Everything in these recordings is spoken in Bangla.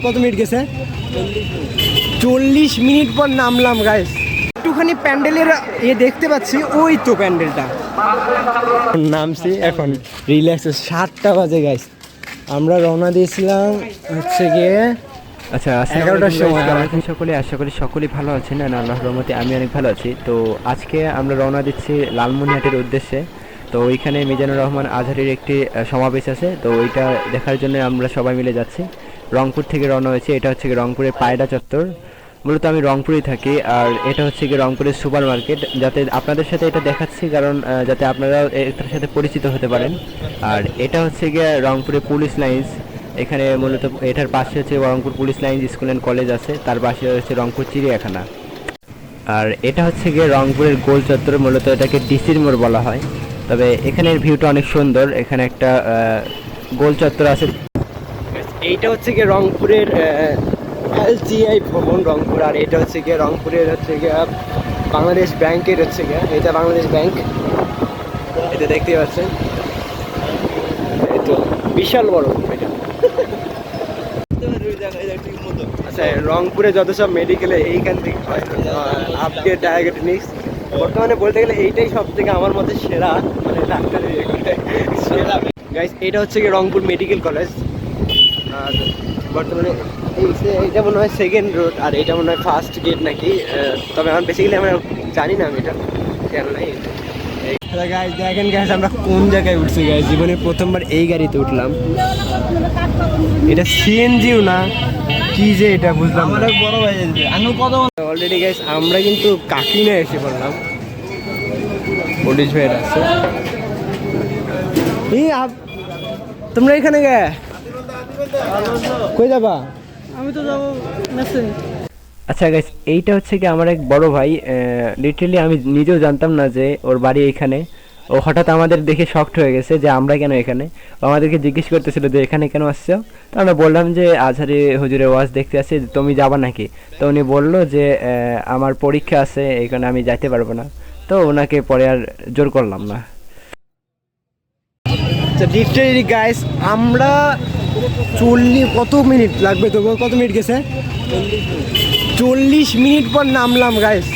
কত মিনিট গেছে? 40 মিনিট পর নামলাম গাইস। একটুখানি প্যান্ডেলের দেখতে পাচ্ছি, ওই তো প্যান্ডেলটা। নামছি এখন রিল্যাক্স। 7টা বাজে গাইস। আমরা রওনা দিয়েছিলাম হচ্ছে গিয়ে 11টার সময়। সকলে আশা করি সকলেই ভালো আছেন। আল্লাহর রহমতে আমি অনেক ভালো আছি। তো আজকে আমরা রওনা দিচ্ছি লালমনিরহাটের উদ্দেশ্যে। তো ওইখানে মিজানুর রহমান আজহারির একটি সমাবেশ আছে, তো ওইটা দেখার জন্য আমরা সবাই মিলে যাচ্ছি। রংপুর থেকে রওনা হয়েছে। এটা হচ্ছে রংপুরের পায়রা চত্বর। মূলত আমি রংপুরেই থাকি, আর এটা হচ্ছে কি রংপুরের সুপার মার্কেট। যাতে আপনাদের সাথে এটা দেখাচ্ছি কারণ যাতে আপনারা এটার সাথে পরিচিত হতে পারেন। আর এটা হচ্ছে গিয়ে রংপুরের পুলিশ লাইন্স। এখানে মূলত এটার পাশে হচ্ছে Rangpur police lines school and college আছে, তার পাশে হচ্ছে রংপুর চিড়িয়াখানা। আর এটা হচ্ছে গিয়ে রংপুরের গোল চত্বর, মূলত এটাকে ডিসির মোড় বলা হয়। তবে এখানের ভিউটা অনেক সুন্দর। এখানে একটা গোল চত্বর আছে। এইটা হচ্ছে গিয়ে রংপুরের LGI ভবন রংপুর। আর এটা হচ্ছে গিয়ে রংপুরের হচ্ছে গিয়ে বাংলাদেশ ব্যাংকের হচ্ছে গিয়ে, এটা বাংলাদেশ ব্যাংক। এটা দেখতে পাচ্ছেন, এটা বিশাল বড় এটা। আচ্ছা, রংপুরে যত সব মেডিকেলে এইখান থেকে আপডেট ডায়াগনস্টিক্স বর্তমানে বলতে গেলে এইটাই সব থেকে আমার মতে সেরা, মানে ডাক্তারের সেরা গাইস। এটা হচ্ছে গিয়ে রংপুর মেডিকেল কলেজ। আর বর্তমানে এইটা মনে হয় সেকেন্ড রোড, আর এটা মনে হয় ফার্স্ট গেট নাকি। তবে আমার বেসিক্যালি আমরা জানি না, আমি এটা খেয়াল নাই। গাইস দেখেন গাইস, আমরা কোন জায়গায় উঠছি গাইস। জীবনে প্রথমবার এই গাড়িতে উঠলাম। এটা সিএনজিও না, কি যে এটা বুঝলাম না। বড় ভাই অলরেডি গাইস আমরা কিন্তু কাকিনা এসে পড়লাম। পুলিশ ভাইয়ের আছে। তোমরা এখানে গে কই যাবা? আমি তো যাবো মেসে। আচ্ছা গাইস, এইটা হচ্ছে কি আমার এক বড় ভাই। লিটারালি আমি নিজেও জানতাম না যে ওর বাড়ি এখানে। ও হঠাৎ আমাদের দেখে শকড হয়ে গেছে যে আমরা কেন এখানে। আমাদেরকে জিজ্ঞেস করতেছিল যে এখানে কেন আসছো। তো আমরা বললাম যে আজহারি হুজুরের ওয়াজ দেখতে আসছি, তুমি যাবা নাকি? তো উনি বললো যে আমার পরীক্ষা আছে, এখানে আমি যাইতে পারবো না। তো ওনাকে পরে আর জোর করলাম না। লিটারালি গাইস আমরা 40 কত মিনিট লাগবে তবু? কত মিনিট গেছে? 40 মিনিট পর নামলাম গাইস।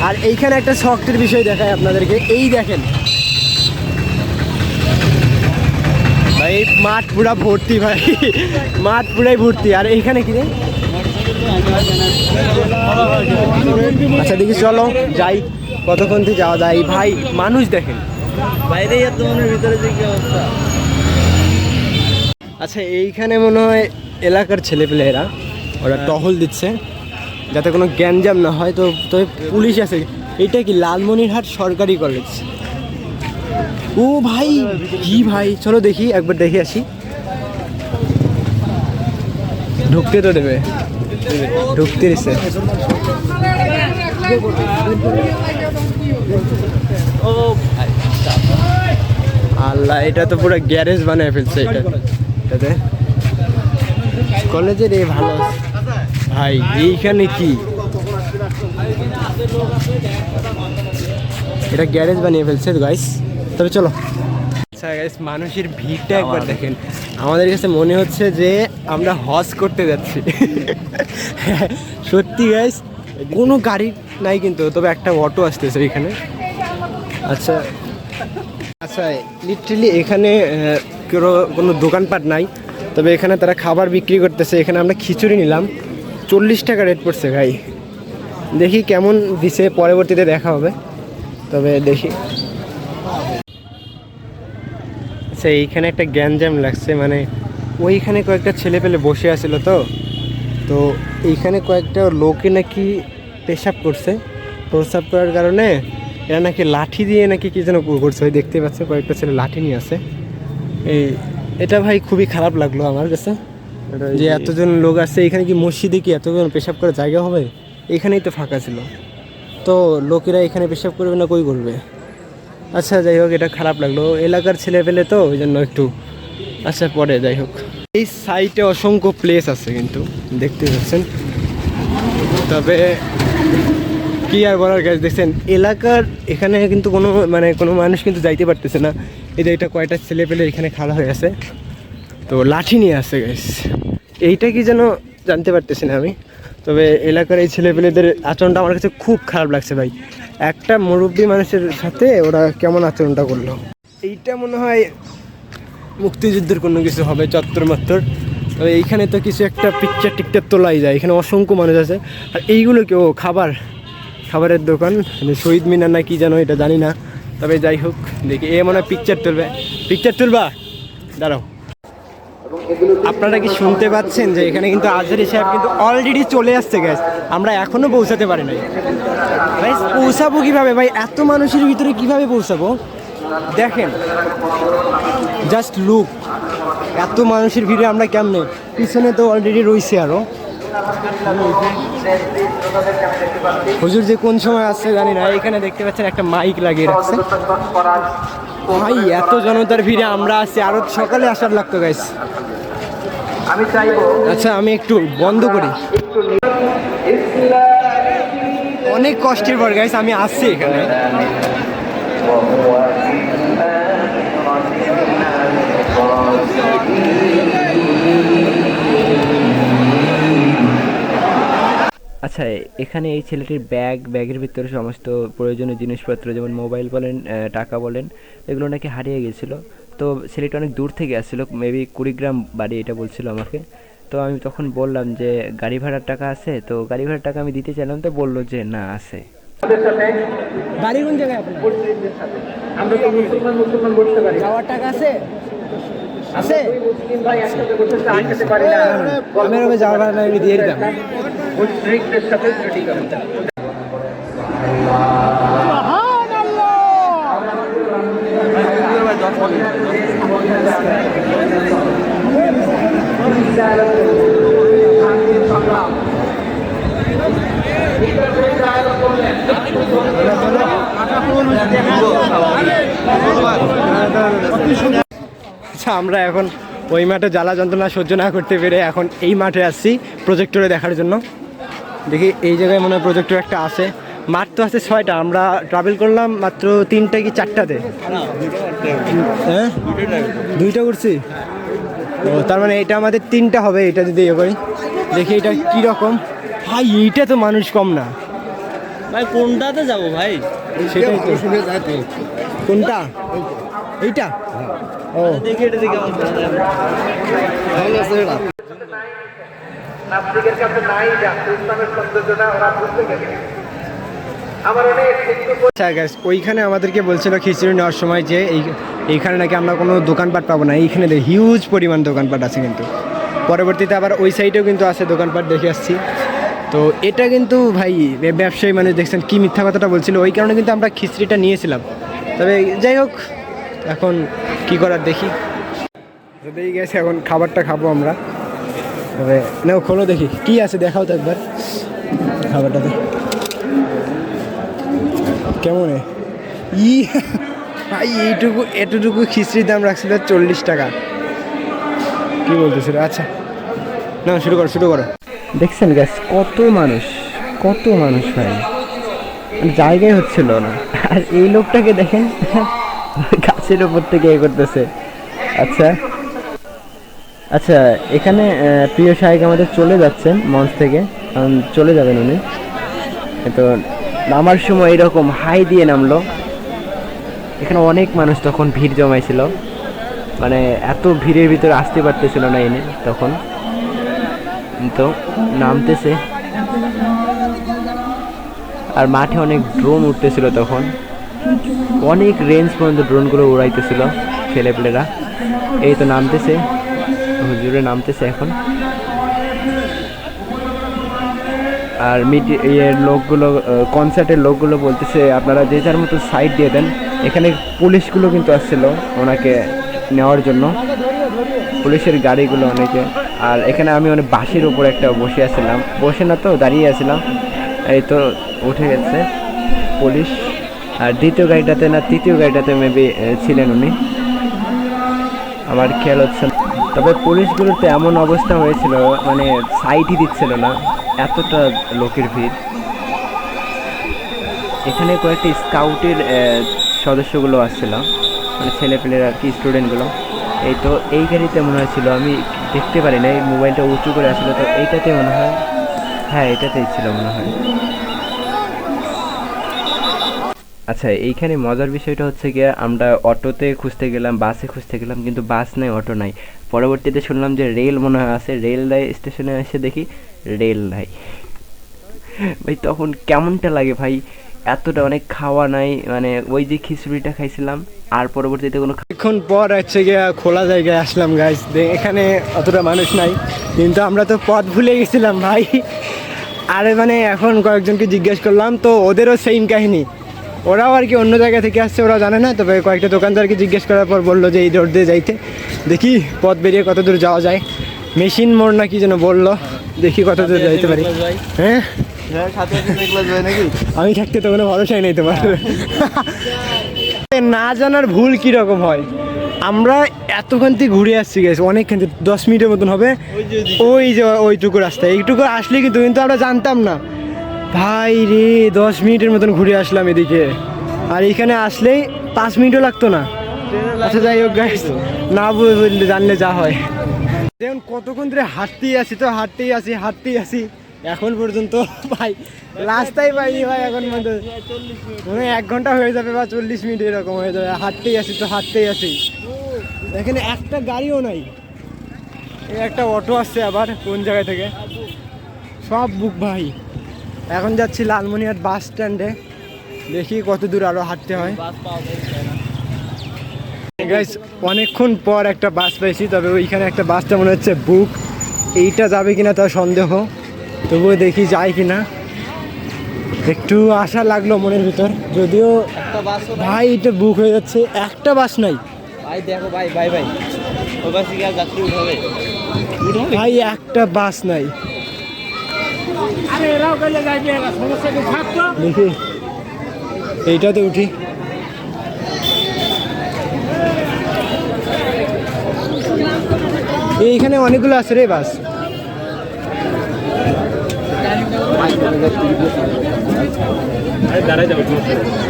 আর এইখানে একটা শখের বিষয় দেখায় আপনাদেরকে। এই দেখেন ভাই, মাঠ পুরা ভর্তি ভাই, মাঠ পুরাই ভর্তি। আর এইখানে কি রে? আচ্ছা দেখি, চলো যাই, কতক্ষণ থেকে যাওয়া যায়। ভাই মানুষ দেখেন বাইরে, ভিতরে যে কি অবস্থা। আচ্ছা এইখানে মনে হয় এলাকার ছেলেপেলেরা ওরা টহল দিচ্ছে যাতে কোনো গ্যাঞ্জাম না হয়। তো তবে পুলিশ আছে। এটা কি লালমনিরহাট সরকারি কলেজ? ও ভাই, কি ভাই, চলো দেখি, একবার দেখে আসি। ঢুকতে তো দেবে, ঢুকতে দিচ্ছে। আল্লাহ, এটা তো পুরো গ্যারেজ বানিয়ে ফেলছে এটাতে। কলেজের এই ভালো ভাই, এইখানে কি এটা গ্যারেজ বানিয়ে ফেলছে গাইস। তবে চলো। আচ্ছা গাইস, মানুষের ভিড়টা একবার দেখেন। আমাদের কাছে মনে হচ্ছে যে আমরা হজ করতে যাচ্ছি। সত্যি গাইস, কোনো গাড়ি নাই কিন্তু, তবে একটা অটো আসতেছে এখানে। আচ্ছা আচ্ছা, লিটারালি এখানে কোনো দোকানপাট নাই, তবে এখানে তারা খাবার বিক্রি করতেছে। এখানে আমরা খিচুড়ি নিলাম, 40 টাকা রেট পড়ছে ভাই। দেখি কেমন দিছে, পরবর্তীতে দেখা হবে। তবে দেখি। আচ্ছা এইখানে একটা গ্যাঞ্জাম লাগছে, মানে ওইখানে কয়েকটা ছেলে পেলে বসে আছিল। তো এইখানে কয়েকটা লোকে নাকি পেশাব করছে। প্রস্রাব করার কারণে এরা নাকি লাঠি দিয়ে নাকি কি যেন করছে। ওই দেখতে পাচ্ছে কয়েকটা ছেলে লাঠি নিয়ে আসে। এটা ভাই খুবই খারাপ লাগলো আমার কাছে, যে এতজন লোক আসছে এখানে। কি মসজিদে কি এতজন পেশাব করার জায়গা হবে? এখানেই তো ফাঁকা ছিল, তো লোকেরা এখানে পেশাব করবে না কই করবে? আচ্ছা যাই হোক, এটা খারাপ লাগলো। এলাকার ছেলে পেলে তো ওই জন্য একটু। আচ্ছা পরে যাই হোক। এই সাইটে অসংখ্য প্লেস আছে কিন্তু দেখতে পাচ্ছেন। তবে কি আর বলার গাছ, দেখছেন এলাকার এখানে কিন্তু কোনো মানুষ কিন্তু যাইতে পারতেছে না। এই যে এটা কয়টা ছেলে পেলে এখানে খাড়া হয়ে আছে, তো লাঠি নিয়ে আসছে গাইস। এইটা কি যেন জানতে পারতেছি না আমি, তবে এলাকার এই ছেলেপেলেদের আচরণটা আমার কাছে খুব খারাপ লাগছে ভাই। একটা মুরব্বী মানুষের সাথে ওরা কেমন আচরণটা করলো। এইটা মনে হয় মুক্তিযুদ্ধের কোনো কিছু হবে, চত্বর মাত্তর। তবে এইখানে তো কিছু একটা পিকচার টিকচার তোলাই যায়, এখানে অসংখ্য মানুষ আছে। আর এইগুলো কেউ খাবারের দোকান, শহীদ মিনার না কি জানো, এটা জানি না। তবে যাই হোক, দেখি এ মনে হয় পিকচার তুলবা, দাঁড়াও। আপনারা কি শুনতে পাচ্ছেন যে এখানে কিন্তু আজহারী সাহেব কিন্তু অলরেডি চলে আসছে গ্যাস, আমরা এখনো পৌঁছাতে পারি নাই ভাই। পৌঁছাবো কিভাবে ভাই, এত মানুষের ভিতরে কিভাবে পৌঁছাবো? দেখেন জাস্ট লুক, এত মানুষের ভিড়ে আমরা কেমনে, পিছনে তো অলরেডি রয়েছে আরো। হুজুর যে কোন সময় আসছে জানি না। এখানে দেখতে পাচ্ছেন একটা মাইক লাগিয়ে রাখছে ভাই। এত জনতার ভিড়ে আমরা আসছি, আরো সকালে আসার লাগতো গাইস। আচ্ছা আমি একটু বন্ধ করি, অনেক কষ্টের পর গাইস আমি আসছি এখানে। আচ্ছা, এখানে এই ছেলেটির ব্যাগের ভিতরে সমস্ত প্রয়োজনীয় জিনিসপত্র, যেমন মোবাইল বলেন, টাকা বলেন, এগুলো নাকি হারিয়ে গেছিলো। তো ছেলেটা অনেক দূর থেকে আসছিলো, মেবি কুড়িগ্রাম বাড়ি এটা বলছিল আমাকে। তো আমি তখন বললাম যে গাড়ি ভাড়ার টাকা আছে, তো গাড়ি ভাড়ার টাকা আমি দিতে চাইলাম, তো বললো যে না আছে। বাড়ি কোন জায়গায় আপনার? আমরা তো মুসলমান বলতে পারি, যাওয়ার টাকা আছে আছে ভাই, একসাথে বলতে আইতে পারি না, আমি যাওয়ার ভাড়া আমি দিয়ে দিতাম। মুশরিকদের সাথে ঠিক আছে। আচ্ছা আমরা এখন ওই মাঠে জ্বালা যন্ত্রণা সহ্য না করতে পেরে এখন এই মাঠে আসছি প্রজেক্টরে দেখার জন্য। দেখি এই জায়গায় মনে হয় প্রজেক্টর একটা আছে। মাঠ তো আছে 6টা, আমরা ট্রাভেল করলাম মাত্র 3টা কি 4টাতে। হ্যাঁ 2টা করছি। ও তার মানে এটা আমাদের 3টা হবে, এটা যদি ইয়ে করি। দেখি এটা কীরকম ভাই, এইটা তো মানুষ কম না ভাই। কোনটাতে যাবো ভাই? সেটাই তো। কোনটা? এইটা? ও দেখি এটা দেখে নাস্তিকের কাছে নাই যা ইসলামের সৌন্দর্যটা ওরা বুঝতে গেছে। আমার অনেক আচ্ছা গ্যাস, ওইখানে আমাদেরকে বলছিল খিচুড়ি নেওয়ার সময় যে এইখানে নাকি আমরা কোনো দোকানপাট পাবো না। এইখানে হিউজ পরিমাণ দোকানপাট আছে, কিন্তু পরবর্তীতে আবার ওই সাইডেও কিন্তু আছে দোকানপাট, দেখে আসছি। তো এটা কিন্তু ভাই ব্যবসায়ী মানুষ, দেখছেন কি মিথ্যা কথাটা বলছিল, ওই কারণে কিন্তু আমরা খিচুড়িটা নিয়েছিলাম। তবে যাই হোক, এখন কি করার দেখি। যদি গেছে এখন খাবারটা খাবো আমরা। তবে নাও খোলো দেখি কি আছে, দেখাও তো একবার খাবারটাতে কেমন। ভাই এতটুকু খিচড়ির দাম রাখছিল 40 টাকা, কি বলতেছিল। আচ্ছা না, শুরু করো। দেখছেন গ্যাস, কত মানুষ ভাই, জায়গায় হচ্ছিল না। আর এই লোকটাকে দেখেন গাছের ওপর থেকে এ করতেছে। আচ্ছা এখানে প্রিয় সাহেব আমাদের চলে যাচ্ছেন মঞ্চ থেকে, চলে যাবেন উনি। তো নামার সময় এরকম হাই দিয়ে নামলো। এখানে অনেক মানুষ তখন ভিড় জমাইছিল, মানে এত ভিড়ের ভিতরে আসতে পারতেছিল না এনে। তখন তো নামতেছে, আর মাঠে অনেক ড্রোন উঠতেছিল তখন, অনেক রেঞ্জ পর্যন্ত ড্রোনগুলো উড়াইতেছিল ছেলেপেলেরা। এই তো নামতেছে, হুজুরে নামতেছে এখন। আর লোকগুলো, কনসার্টের লোকগুলো বলতেছে আপনারা যে যার মতো সাইড দিয়ে দেন। এখানে পুলিশগুলো কিন্তু আসছিল ওনাকে নেওয়ার জন্য, পুলিশের গাড়িগুলো অনেকে। আর এখানে আমি অনেক বাসের উপর একটা বসে না তো দাঁড়িয়ে আছিলাম। এই তো উঠে গেছে পুলিশ। আর দ্বিতীয় গাড়িটাতে না তৃতীয় গাড়িটাতে মেবি ছিলেন উনি, আমার খেয়াল হচ্ছে। তবে পুলিশগুলোতে এমন অবস্থা হয়েছিল, মানে সাইডই দিচ্ছিল না, এতটা লোকের ভিড়। এখানে কয়েকটি স্কাউটের সদস্যগুলো আসছিল, মানে ছেলেপেলের আর কি, স্টুডেন্টগুলো। এই তো এই গাড়িতে মনে হয়েছিল, আমি দেখতে পারি না, এই মোবাইলটা উঁচু করে আসলো, তো এইটাতে মনে হয়, হ্যাঁ এটাতেই ছিল মনে হয়। আচ্ছা, এইখানে মজার বিষয়টা হচ্ছে গিয়ে আমরা অটোতে খুঁজতে গেলাম, বাসে খুঁজতে গেলাম, কিন্তু বাস নাই, অটো নাই। পরবর্তীতে শুনলাম যে রেল মনে হয় আছে, রেল নাই, স্টেশনে এসে দেখি রেল নাই। ভাই তখন কেমনটা লাগে ভাই, এতটা অনেক খাওয়া নাই, মানে ওই যে খিচুড়িটা খাইছিলাম, আর পরবর্তীতে কোনো অনেকক্ষণ পর হচ্ছে গিয়ে খোলা জায়গায় আসলাম গাইস। এখানে অতটা মানুষ নাই, কিন্তু আমরা তো পথ ভুলে গেছিলাম ভাই। আরে মানে এখন কয়েকজনকে জিজ্ঞেস করলাম, তো ওদেরও সেম কাহিনী, ওরাও আর কি অন্য জায়গা থেকে আসছে, ওরা জানে না। তবে কয়েকটা দোকানদারকে জিজ্ঞেস করার পর বললো যে এই রোড দিয়ে যাইতে, দেখি পথ বেরিয়ে কত দূর যাওয়া যায়। মেশিন মোড় না কি যেন বললো, দেখি কত দূর যাইতে পারি। হ্যাঁ আমি থাকতে তো কোনো ভরসাই নেই তোমার। না জানার ভুল কীরকম হয়, আমরা এতক্ষণ থেকে ঘুরে আসছি গেছি অনেকক্ষণ, 10 মিনিটের মতন হবে। ওই যে ওইটুকু রাস্তা, এইটুকু আসলে কিন্তু আমরা জানতাম না ভাই রে, 10 মিনিটের মতন ঘুরে আসলাম এদিকে, আর এখানে আসলেই 5 মিনিটও লাগতো না। আচ্ছা যাই হোক গাইস, না বললে জানলে যা হয়। দেখুন কতক্ষণ ধরে হাঁটতেই আসি এখন পর্যন্ত ভাই রাস্তায় পাইনি ভাই। এখন মনে হয় 1 ঘন্টা হয়ে যাবে বা 40 মিনিট এরকম হয়ে যাবে, হাঁটতেই আসি। এখানে একটা গাড়িও নাই, এই একটা অটো আসছে আবার কোন জায়গা থেকে, সব বুক ভাই। এখন যাচ্ছি লালমনিরহাট বাস স্ট্যান্ডে, দেখি কত দূর আরো হাঁটতে হয়। গাইস অনেকক্ষণ পর একটা বাস পাইছি, তবে ওইখানে একটা বাসটা মনে হচ্ছে বুক, এইটা যাবে কিনা তার সন্দেহ, তবুও দেখি যায় কিনা। একটু আশা লাগলো মনের ভিতর, যদিও ভাই এটা বুক হয়ে যাচ্ছে, একটা বাস নাই ভাই। দেখো ভাই ভাই ভাই ওই বাসে কি আর যাত্রী উঠাবে? ভাই, একটা বাস নাই। দেখি এইটাতে উঠি। এইখানে অনেকগুলো আছে রে বাস।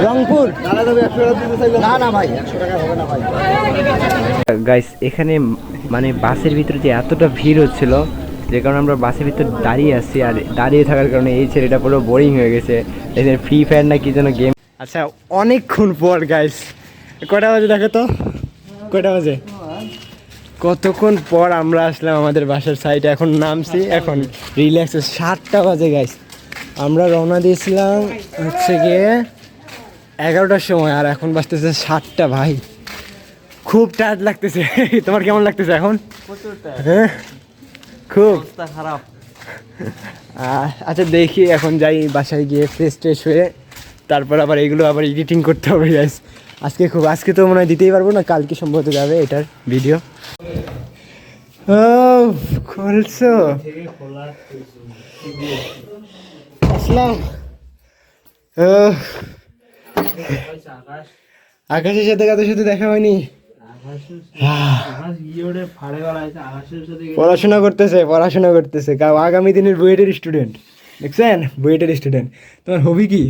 রংপুর না ভাই, 100 টাকা হবে না ভাই। গাইস এখানে মানে বাসের ভিতরে যে এতটা ভিড় হচ্ছিল, যে কারণে আমরা বাসের ভিতর দাঁড়িয়ে আসছি, আর দাঁড়িয়ে থাকার কারণে এই ছেলেটা পুরো বোরিং হয়ে গেছে। এখানে ফ্রি ফায়ার না কি যেন গেম। আচ্ছা অনেকক্ষণ পর গাইস, কটা বাজে দেখো তো, কটা বাজে, কতক্ষণ পর আমরা আসলাম আমাদের বাসার সাইডে। এখন নামছি, এখন রিল্যাক্স, 7টা বাজে গাইস। আমরা রওনা দিয়েছিলাম হচ্ছে গিয়ে 11টার সময়, আর এখন বাজতেছে 7টা ভাই। খুব টায়ার্ড লাগতেছে। তোমার কেমন লাগতেছে এখন? হ্যাঁ খুব খারাপ। আচ্ছা দেখি এখন যাই বাসায় গিয়ে ফ্রেশ হয়ে, তারপর আবার এগুলো আবার এডিটিং করতে হবে গাইস। আজকে তো মনে হয় দিতেই পারবো না, কালকে সম্ভবত যাবে এটার ভিডিও। ও খুলছো, আসলাম। আকাশের সাথে কাদের সাথে দেখা হয়নি। পড়াশোনা করতেছে আগামী দিনের বুয়েটের স্টুডেন্ট, দেখছেন বুয়েটের স্টুডেন্ট। তোমার হবি কি?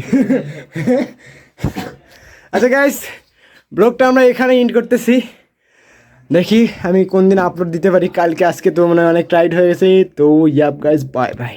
আচ্ছা গাইস, ব্লগটা আমরা এখানে এন্ড করতেছি। দেখি আমি কোন দিন আপলোড দিতে পারি, কালকে। আজকে তো মনে হয় অনেক টাইট হয়ে গেছে, তো ইয়াপ গাইস, বাই বাই।